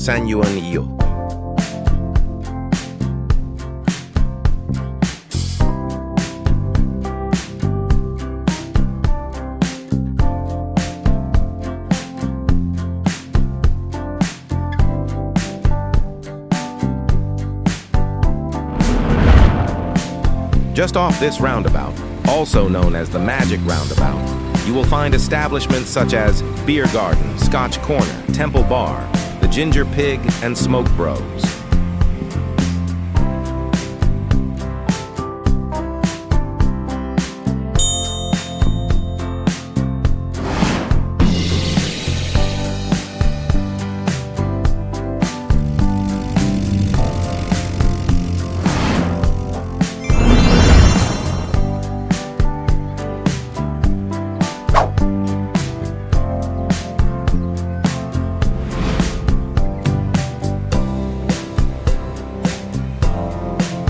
San Juan y yo. Just off this roundabout, also known as the Magic Roundabout, you will find establishments such as Beer Garden, Scotch Corner, Temple Bar, the Ginger Pig, and Smoke Bros.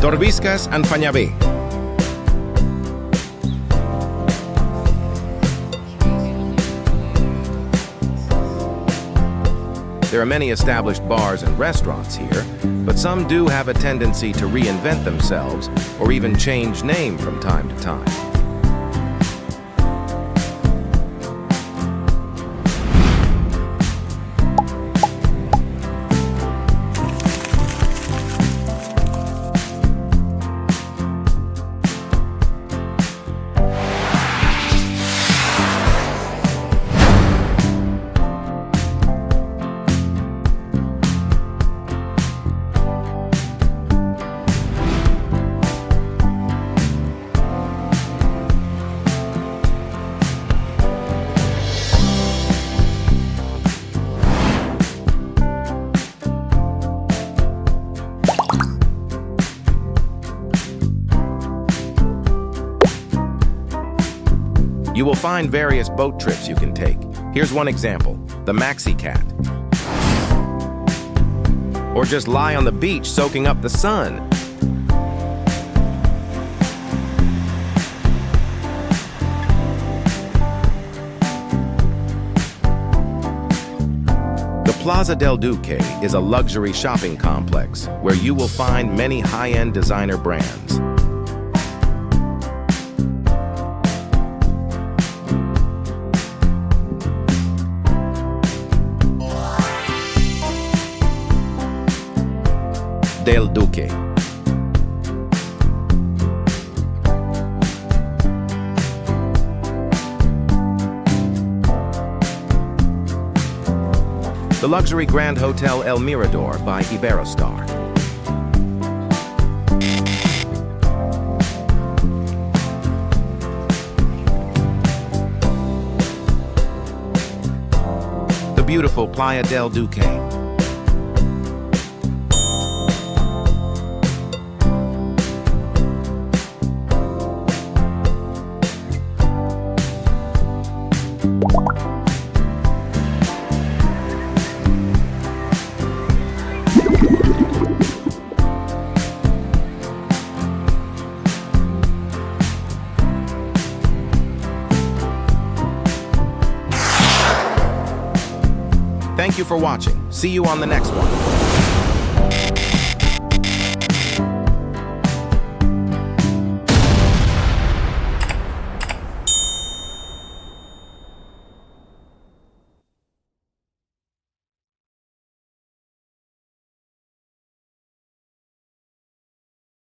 Torbiscas and Fañabé. There are many established bars and restaurants here, but some do have a tendency to reinvent themselves or even change name from time to time. You will find various boat trips you can take. Here's one example, the Maxi Cat. Or just lie on the beach soaking up the sun. The Plaza del Duque is a luxury shopping complex where you will find many high-end designer brands. Del Duque. The luxury Grand Hotel El Mirador by Iberostar. The beautiful Playa del Duque. Thank you for watching. See you on the next one.